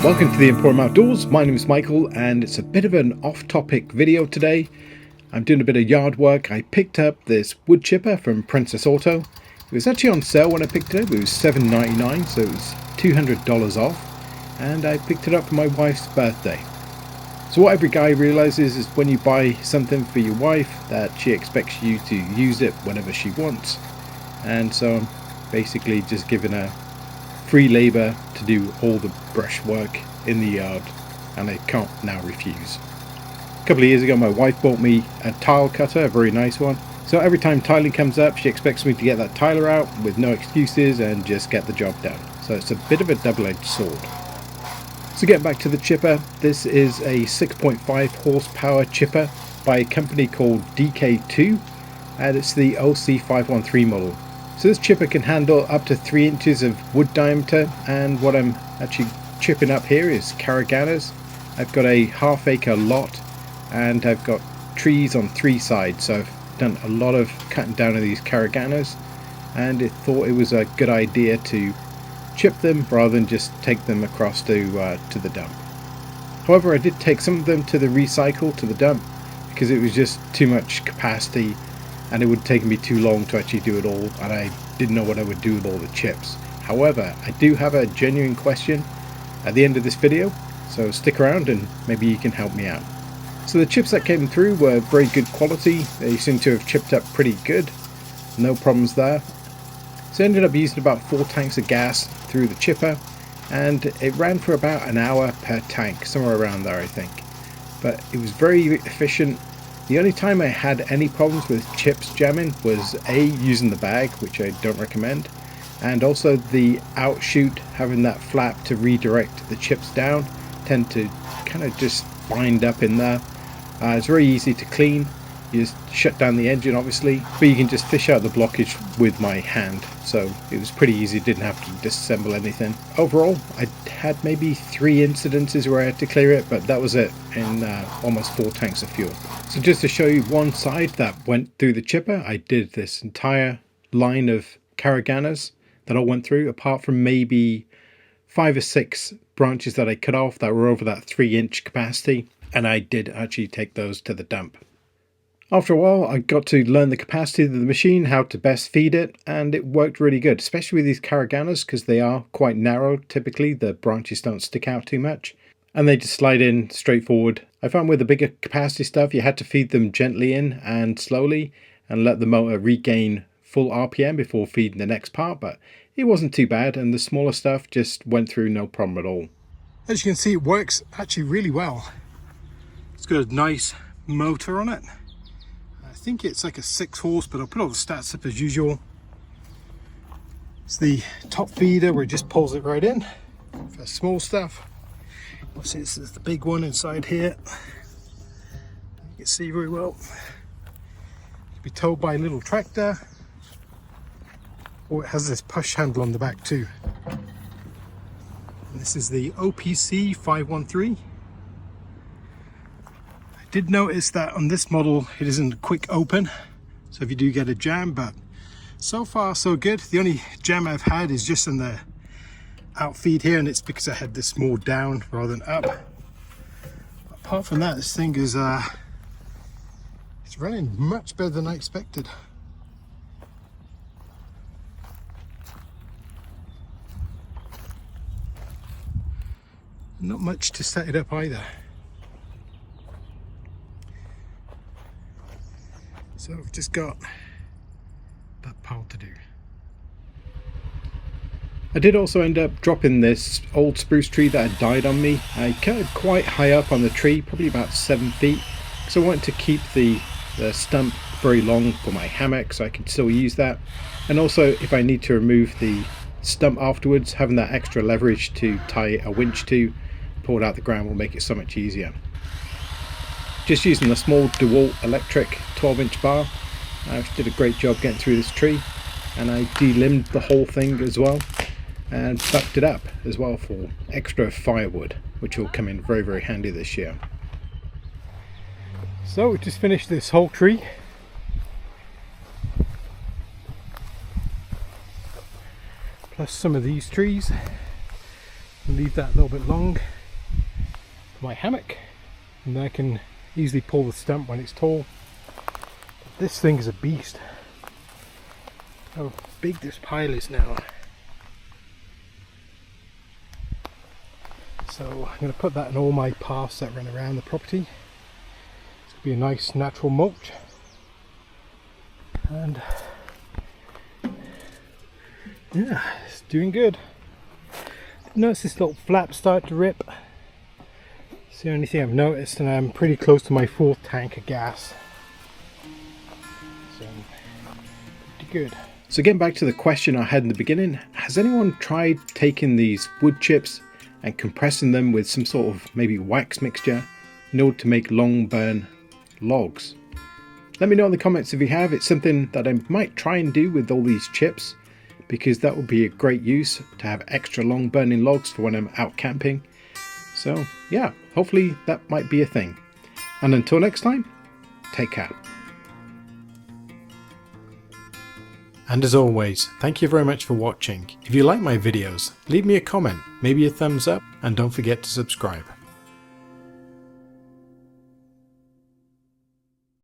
Welcome to the Emporium Outdoors. My name is Michael and it's a bit of an off-topic video today. I'm doing a bit of yard work. I picked up this wood chipper from Princess Auto. It was actually on sale when I picked it up. It was $7.99, so it was $200 off, and I picked it up for my wife's birthday. So what every guy realizes is when you buy something for your wife that she expects you to use it whenever she wants, and so I'm basically just giving her free labor to do all the brush work in the yard, and I can't now refuse. A couple of years ago my wife bought me a tile cutter, a very nice one, so every time tiling comes up she expects me to get that tiler out with no excuses and just get the job done. So it's a bit of a double-edged sword. So getting back to the chipper, this is a 6.5 horsepower chipper by a company called DK2, and it's the OPC513 model. So this chipper can handle up to 3 inches of wood diameter, and what I'm actually chipping up here is caraganas. I've got a half-acre lot and I've got trees on 3 sides, so I've done a lot of cutting down of these caraganas, and it thought it was a good idea to chip them rather than just take them across to the dump. However, I did take some of them to the recycle, to the dump, because it was just too much capacity and it would take me too long to actually do it all, and I didn't know what I would do with all the chips. However, I do have a genuine question at the end of this video, so stick around and maybe you can help me out. So the chips that came through were very good quality. They seem to have chipped up pretty good, no problems there. So I ended up using about 4 tanks of gas through the chipper, and it ran for about an hour per tank, somewhere around there I think. But it was very efficient. The only time I had any problems with chips jamming was A, using the bag, which I don't recommend, and also the outshoot, having that flap to redirect the chips down, tend to kind of just bind up in there. It's very easy to clean. You just shut down the engine obviously, but you can just fish out the blockage with my hand, so it was pretty easy, didn't have to disassemble anything. Overall I had maybe 3 incidences where I had to clear it, but that was it in almost 4 tanks of fuel. So just to show you one side that went through the chipper, I did this entire line of caraganas that all went through, apart from maybe 5 or 6 branches that I cut off that were over that 3-inch capacity, and I did actually take those to the dump. After a while I got to learn the capacity of the machine, how to best feed it, and it worked really good, especially with these caraganas because they are quite narrow. Typically the branches don't stick out too much and they just slide in straightforward. I found with the bigger capacity stuff you had to feed them gently in and slowly and let the motor regain full RPM before feeding the next part, but it wasn't too bad, and the smaller stuff just went through no problem at all. As you can see, it works actually really well. It's got a nice motor on it. I think it's like a 6 horse, but I'll put all the stats up as usual. It's the top feeder where it just pulls it right in for small stuff. Obviously this is the big one inside here. You can see very well. It can be towed by a little tractor, or it has this push handle on the back too. And this is the OPC513. Did notice that on this model it isn't a quick open, so if you do get a jam, but so far so good. The only jam I've had is just in the outfeed here, and it's because I had this more down rather than up. Apart from that, this thing is it's running much better than I expected. Not much to set it up either. So I've just got that part to do. I did also end up dropping this old spruce tree that had died on me. I cut it quite high up on the tree, probably about 7 feet, because I wanted to keep the stump very long for my hammock so I can still use that. And also if I need to remove the stump afterwards, having that extra leverage to tie a winch to, pull it out the ground will make it so much easier. Just using a small DeWalt electric 12-inch bar, I did a great job getting through this tree, and I de-limbed the whole thing as well and bucked it up as well for extra firewood, which will come in very, very handy this year. So we just finished this whole tree. Plus some of these trees. leave that a little bit long for my hammock, and then I can easily pull the stump when it's tall. But this thing is a beast. How big this pile is now. So I'm going to put that in all my paths that run around the property. It's going to be a nice natural mulch. And yeah, it's doing good. Notice this little flap start to rip. It's the only thing I've noticed, and I'm pretty close to my 4th tank of gas. So pretty good. So getting back to the question I had in the beginning, has anyone tried taking these wood chips and compressing them with some sort of maybe wax mixture in order to make long burn logs? Let me know in the comments if you have. It's something that I might try and do with all these chips, because that would be a great use to have extra long burning logs for when I'm out camping. So yeah, hopefully that might be a thing. And until next time, take care. And as always, thank you very much for watching. If you like my videos, leave me a comment, maybe a thumbs up, and don't forget to subscribe.